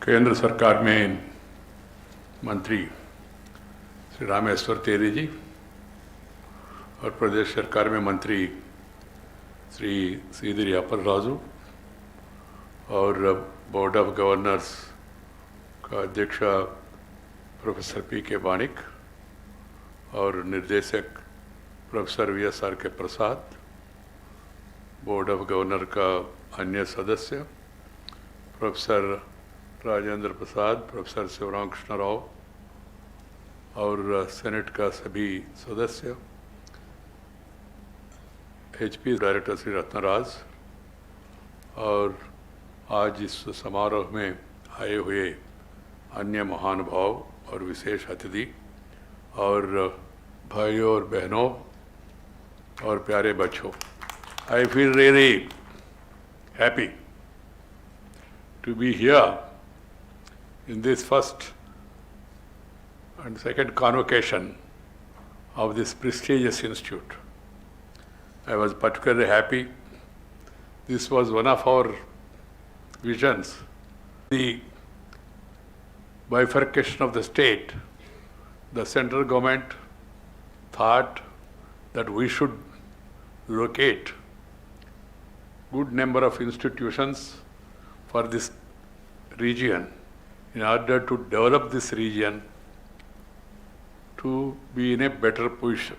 केंद्र सरकार में मंत्री श्री रामेश्वर तेली जी और प्रदेश सरकार में मंत्री श्री सीदिरी अप्पलराजु और बोर्ड ऑफ गवर्नर्स का अध्यक्ष प्रोफेसर पी.के. बानिक और निर्देशक प्रोफेसर वी.एस.आर. के प्रसाद, बोर्ड ऑफ गवर्नर का अन्य सदस्य प्रोफेसर राजेंद्र प्रसाद, प्रोफेसर शिवराम कृष्ण राव और सेनेट का सभी सदस्य, एचपी डायरेक्टर श्री रत्नराज और आज इस समारोह में आए हुए अन्य महानुभाव और विशेष अतिथि और भाइयों और बहनों और प्यारे बच्चों, I feel really happy to be here in this first and second convocation of this prestigious institute. I was particularly happy. This was one of our visions. The bifurcation of the state, the central government thought that we should locate good number of institutions for this region in order to develop this region to be in a better position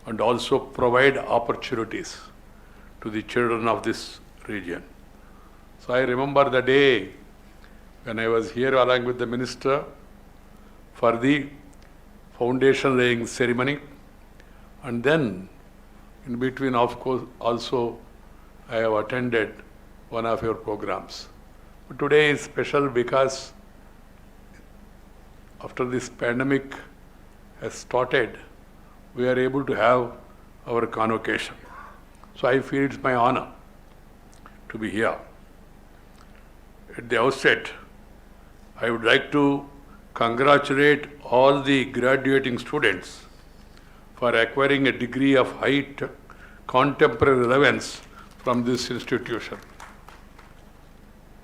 and also provide opportunities to the children of this region. So I remember the day when I was here along with the minister for the foundation laying ceremony, and then in between, of course, also I have attended one of your programs. But today is special because after this pandemic has started, we are able to have our convocation. So I feel it's my honor to be here. At the outset, I would like to congratulate all the graduating students for acquiring a degree of high contemporary relevance from this institution.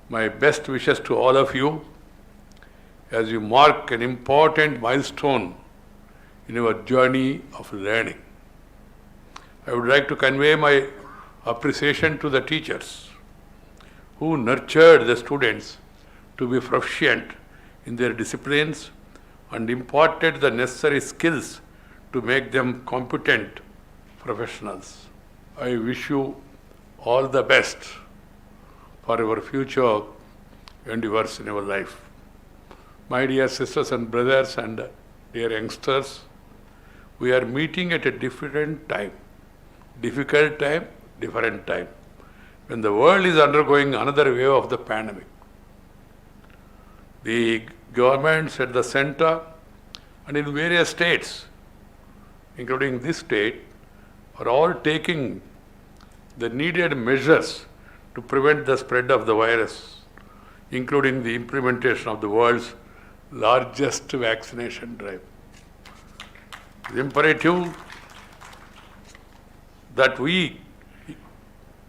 My best wishes to all of you as you mark an important milestone in your journey of learning. I would like to convey my appreciation to the teachers who nurtured the students to be proficient in their disciplines and imparted the necessary skills to make them competent professionals. I wish you all the best for your future endeavors in your life. My dear sisters and brothers and dear youngsters, we are meeting at a different time, difficult time, different time, when the world is undergoing another wave of the pandemic. The governments at the center and in various states, including this state, are all taking the needed measures to prevent the spread of the virus, including the implementation of the world's largest vaccination drive. It is imperative that we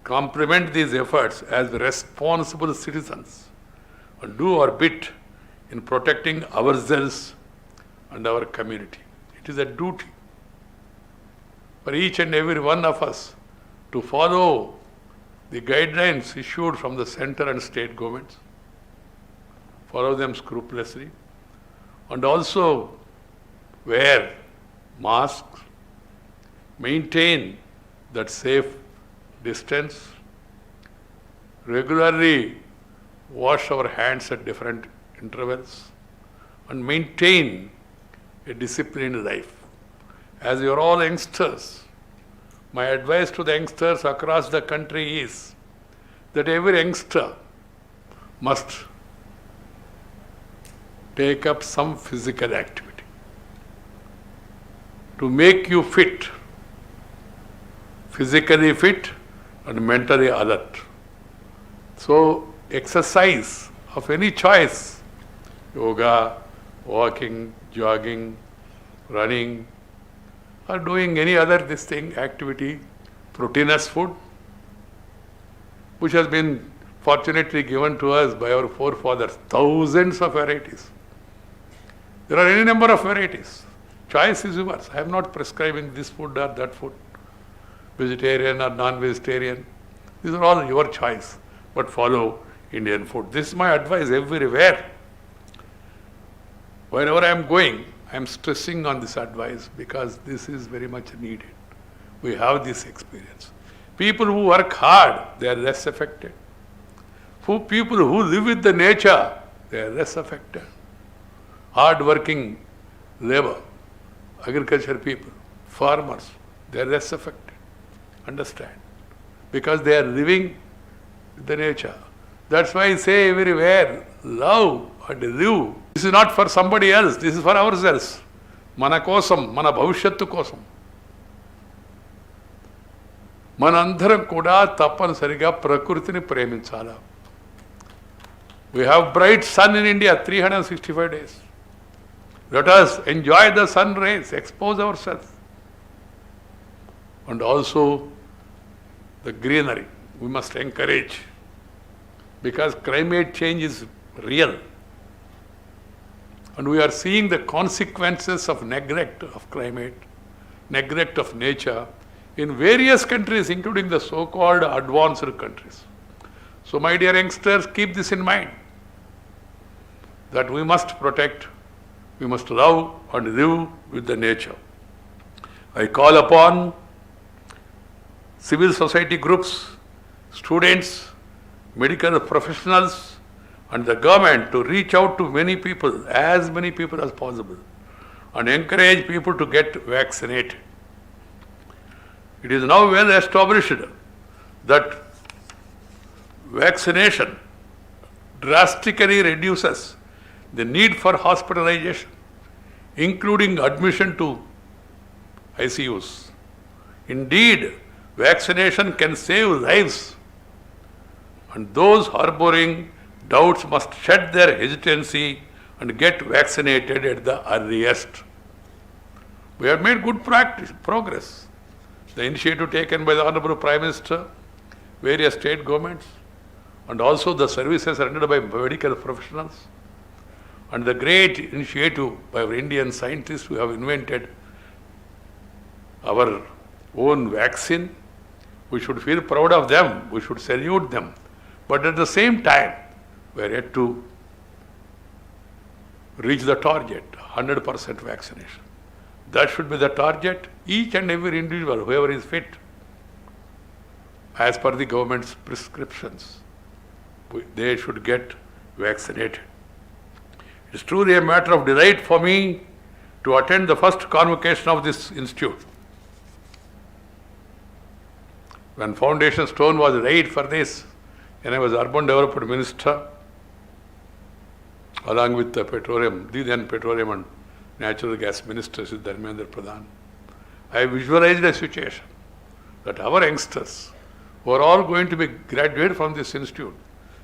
complement these efforts as responsible citizens and do our bit in protecting ourselves and our community. It is a duty for each and every one of us to follow the guidelines issued from the center and state governments, follow them scrupulously, and also wear masks, maintain that safe distance, regularly wash our hands at different intervals, and maintain a disciplined life. As you are all youngsters, my advice to the youngsters across the country is that every youngster must take up some physical activity to make you fit, physically fit and mentally alert. So exercise of any choice, yoga, walking, jogging, running, or doing any other activity, proteinous food, which has been fortunately given to us by our forefathers, thousands of varieties. There are any number of varieties. Choice is yours. I am not prescribing this food or that food, vegetarian or non-vegetarian. These are all your choice, but follow Indian food. This is my advice everywhere. Wherever I am going, I am stressing on this advice because this is very much needed. We have this experience. People who work hard, they are less affected. People who live with the nature, they are less affected. Hard-working labor, agriculture people, farmers, they are less affected. Understand? Because they are living with the nature. That's why I say everywhere, love and live. This is not for somebody else, this is for ourselves. Mana kosam, mana bhavishyattu kosam. మనందరం కూడా తప్పనిసరిగా ప్రకృతిని ప్రేమించాలి. We have bright sun in India, 365 days. Let us enjoy the sun rays, expose ourselves. And also the greenery, we must encourage. Because climate change is real. And we are seeing the consequences of neglect of climate, neglect of nature, in various countries, including the so-called advanced countries. So my dear youngsters, keep this in mind, that we must protect, we must love and live with the nature. I call upon civil society groups, students, medical professionals and the government to reach out to many people, as many people as possible, and encourage people to get vaccinated. It is now well established that vaccination drastically reduces the need for hospitalization, including admission to ICUs. Indeed, vaccination can save lives, and those harboring doubts must shed their hesitancy and get vaccinated at the earliest. We have made good progress. The initiative taken by the Honorable Prime Minister, various state governments, and also the services rendered by medical professionals, and the great initiative by our Indian scientists who have invented our own vaccine. We should feel proud of them, we should salute them. But at the same time, we are yet to reach the target, 100% vaccination. That should be the target. Each and every individual, whoever is fit, as per the government's prescriptions, they should get vaccinated. It is truly a matter of delight for me to attend the first convocation of this institute. When foundation stone was laid for this, and I was Urban Development Minister, along with the Petroleum, the then Petroleum and Natural Gas Minister, Dharmendra Pradhan, I visualized a situation that our youngsters, who are all going to be graduated from this institute,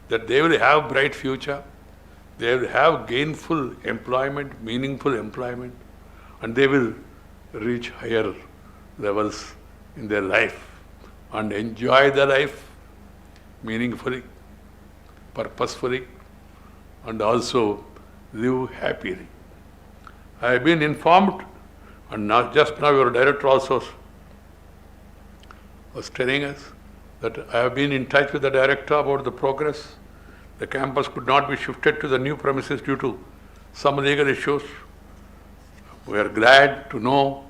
that they will have bright future, they will have gainful employment, meaningful employment, and they will reach higher levels in their life and enjoy the life meaningfully, purposefully, and also live happily. I have been informed, and just now your director also was telling us that I have been in touch with the director about the progress. The campus could not be shifted to the new premises due to some legal issues. We are glad to know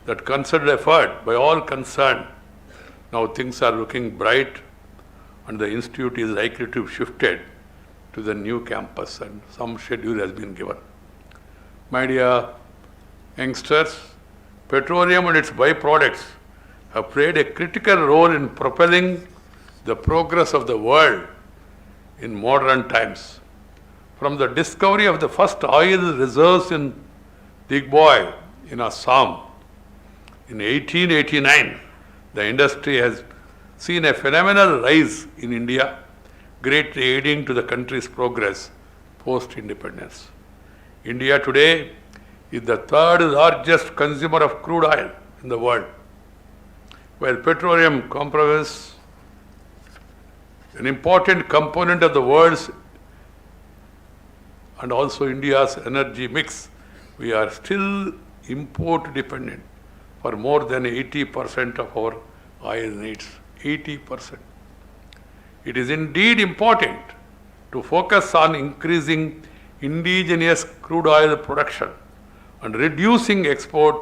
that concerted effort by all concerned, now things are looking bright and the institute is likely to be shifted to the new campus and some schedule has been given. My dear youngsters, petroleum and its byproducts have played a critical role in propelling the progress of the world in modern times. From the discovery of the first oil reserves in Digboy in Assam in 1889, the industry has seen a phenomenal rise in India, greatly aiding to the country's progress post-independence. India today is the third largest consumer of crude oil in the world, while petroleum comprises an important component of the world's and also India's energy mix. We are still import dependent for more than 80% of our oil needs. 80%. It is indeed important to focus on increasing indigenous crude oil production and reducing export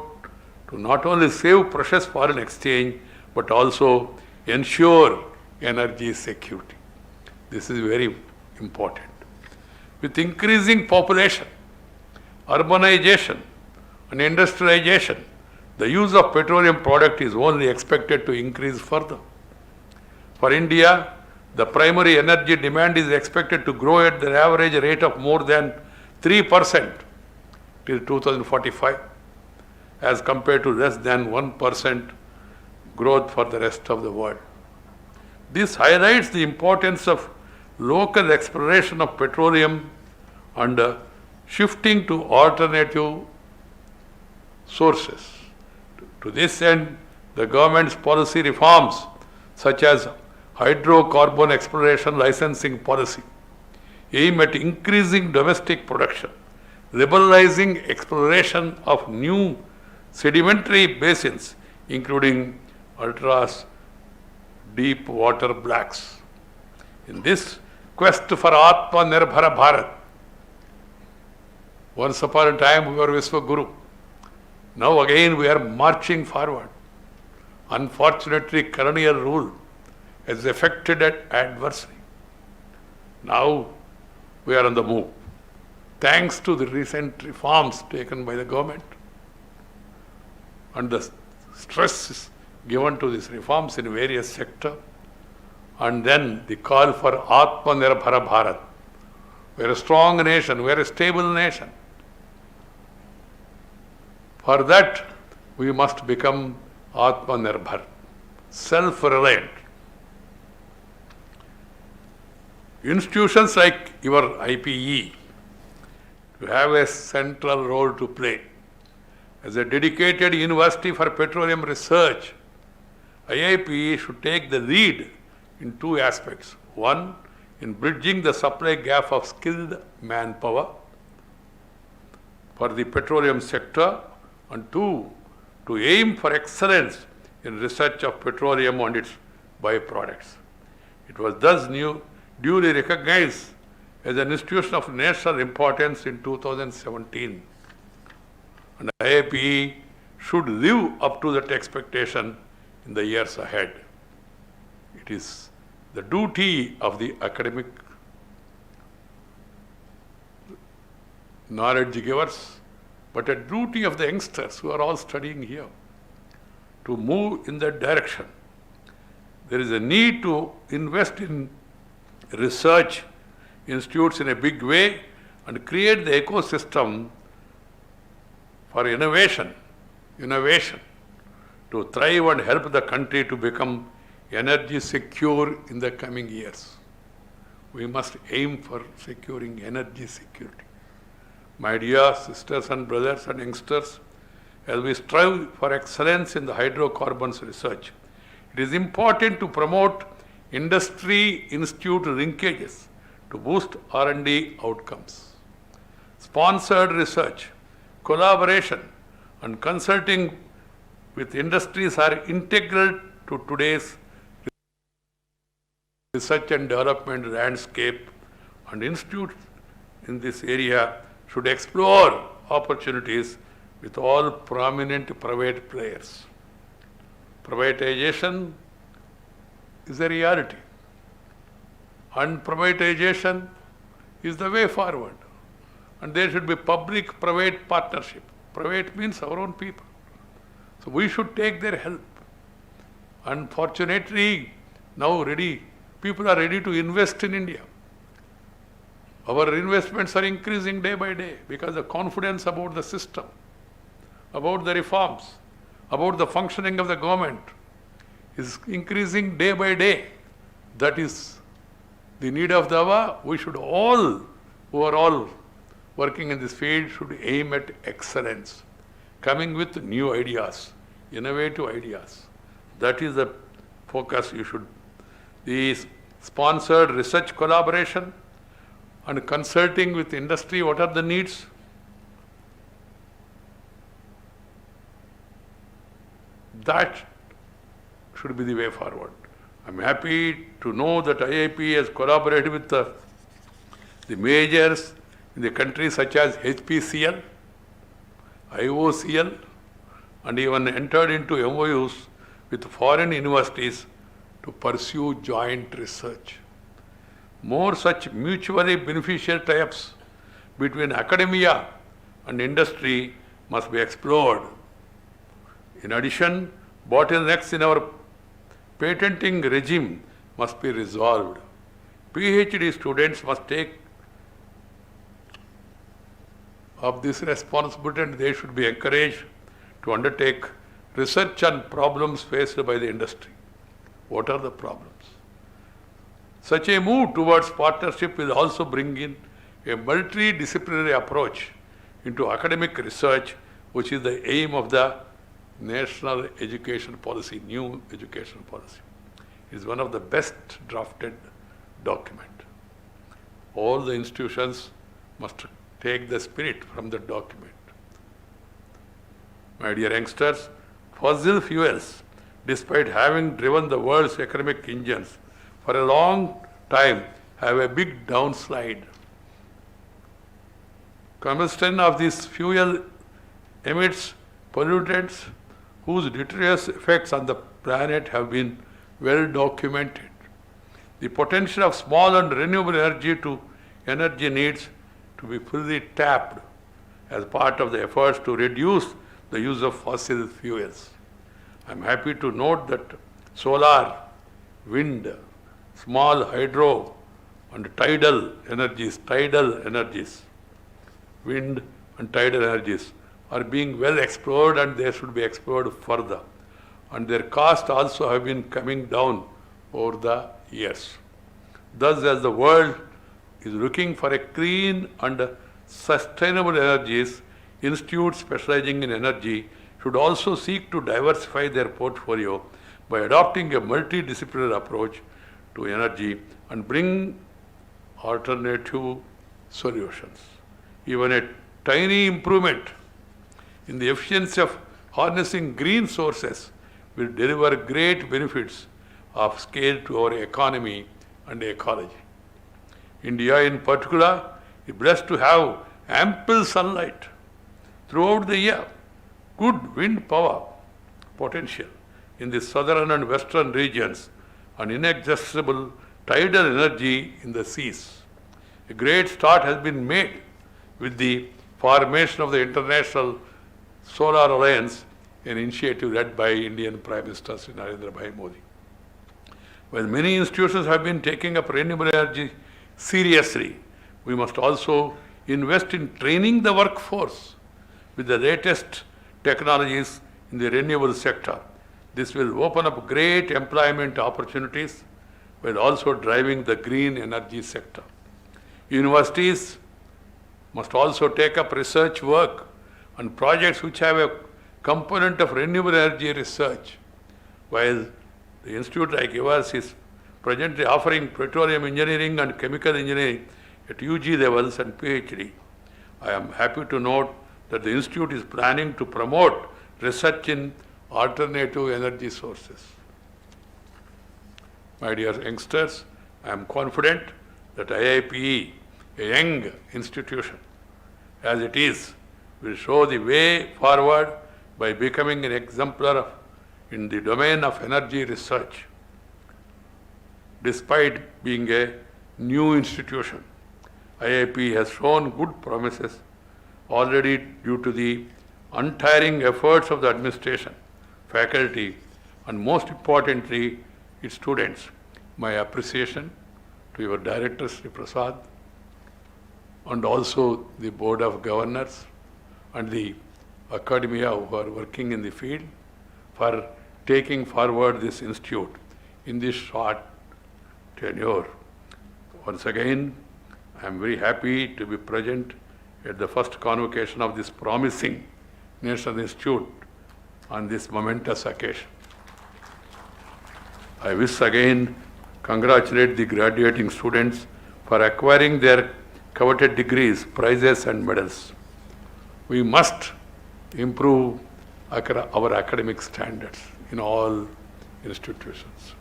to not only save precious foreign exchange but also ensure energy security. This is very important. With increasing population, urbanization and industrialization, the use of petroleum product is only expected to increase further. For India, the primary energy demand is expected to grow at the average rate of more than 3% till 2045, as compared to less than 1% growth for the rest of the world. This highlights the importance of local exploration of petroleum and shifting to alternative sources. To this end, the government's policy reforms such as hydrocarbon exploration licensing policy aim at increasing domestic production, liberalizing exploration of new sedimentary basins including ultra deep water blacks. In this quest for Atmanirbhar Bharat, once upon a time we were Vishwaguru. Now again we are marching forward. Unfortunately, colonial rule has affected it adversely. Now we are on the move. Thanks to the recent reforms taken by the government and the stress given to these reforms in various sectors, and then the call for Atmanirbhar Bharat. We are a strong nation, we are a stable nation. For that, we must become Atmanirbhar, self-reliant. Institutions like your IPE to have a central role to play. As a dedicated university for petroleum research, IIPE should take the lead in two aspects. One, in bridging the supply gap of skilled manpower for the petroleum sector, and two, to aim for excellence in research of petroleum and its byproducts. It was thus duly recognized as an institution of national importance in 2017. And IIPE should live up to that expectation in the years ahead. It is the duty of the academic knowledge givers, but a duty of the youngsters who are all studying here to move in that direction. There is a need to invest in research institutes in a big way and create the ecosystem for innovation to thrive and help the country to become energy secure in the coming years. We must aim for securing energy security. My dear sisters and brothers and youngsters, as we strive for excellence in the hydrocarbons research, it is important to promote industry-institute linkages to boost R&D outcomes. Sponsored research, collaboration, and consulting with industries are integral to today's research and development landscape, and institutes in this area should explore opportunities with all prominent private players. Privatization is a reality, and privatization is the way forward. And there should be public-private partnership. Private means our own people. So we should take their help. Unfortunately, now people are ready to invest in India. Our investments are increasing day by day because the confidence about the system, about the reforms, about the functioning of the government is increasing day by day. That is the need of the hour. We should all, who are all working in this field, should aim at excellence, coming with new ideas, innovative ideas. That is the focus you should. The sponsored research collaboration and consulting with industry, what are the needs? That should be the way forward. I'm happy to know that IIPE has collaborated with the majors in the countries such as HPCL, IOCL, and even entered into MOUs with foreign universities to pursue joint research. More such mutually beneficial tie-ups between academia and industry must be explored. In addition, bottlenecks in our patenting regime must be resolved. PhD students must take up this responsibility and they should be encouraged to undertake research on problems faced by the industry. What are the problems? Such a move towards partnership will also bring in a multidisciplinary approach into academic research, which is the aim of the National Education Policy, new education policy. It is one of the best drafted document. All the institutions must take the spirit from the document. My dear youngsters, fossil fuels, despite having driven the world's economic engines for a long time, have a big downslide. Combustion of this fuel emits pollutants whose deleterious effects on the planet have been well documented. The potential of small and renewable energy needs to be fully tapped as part of the efforts to reduce the use of fossil fuels. I am happy to note that solar, wind, small hydro and tidal energies, wind and tidal energies are being well explored and they should be explored further. And their costs also have been coming down over the years. Thus, as the world is looking for a clean and sustainable energies, institutes specializing in energy should also seek to diversify their portfolio by adopting a multidisciplinary approach to energy and bring alternative solutions. Even a tiny improvement in the efficiency of harnessing green sources will deliver great benefits of scale to our economy and ecology. India in particular is blessed to have ample sunlight throughout the year, good wind power potential in the southern and western regions, and inaccessible tidal energy in the seas. A great start has been made with the formation of the International Solar Alliance, an initiative led by Indian Prime Minister Sri Narendra Bhai Modi. While many institutions have been taking up renewable energy seriously, we must also invest in training the workforce with the latest technologies in the renewable sector. This will open up great employment opportunities while also driving the green energy sector. Universities must also take up research work and projects which have a component of renewable energy research, while the institute like yours is presently offering petroleum engineering and chemical engineering at UG levels and PhD. I am happy to note that the institute is planning to promote research in alternative energy sources. My dear youngsters, I am confident that IIPE, a young institution as it is, will show the way forward by becoming an exemplar in the domain of energy research. Despite being a new institution, IIPE has shown good promises already due to the untiring efforts of the administration, faculty, and most importantly, its students. My appreciation to your director, Sri Prasad, and also the Board of Governors and the academia who are working in the field for taking forward this institute in this short tenure. Once again, I am very happy to be present at the first convocation of this promising National Institute on this momentous occasion. I wish again congratulate the graduating students for acquiring their coveted degrees, prizes and medals. We must improve our academic standards in all institutions.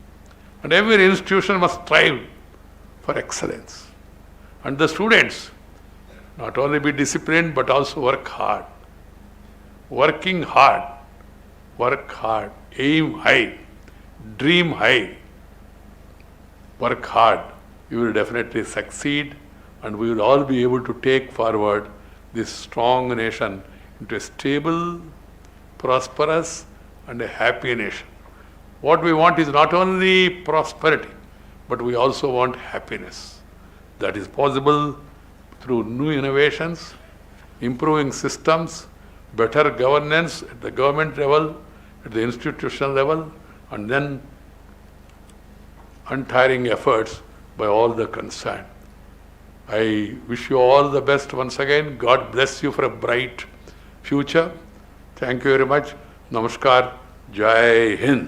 And every institution must strive for excellence. And the students not only be disciplined but also work hard. Working hard, work hard, aim high, dream high, work hard. You will definitely succeed, and we will all be able to take forward this strong nation into a stable, prosperous and a happy nation. What we want is not only prosperity, but we also want happiness. That is possible through new innovations, improving systems, better governance at the government level, at the institutional level, and then untiring efforts by all the concerned. I wish you all the best once again. God bless you for a bright future. Thank you very much. Namaskar. Jai Hind.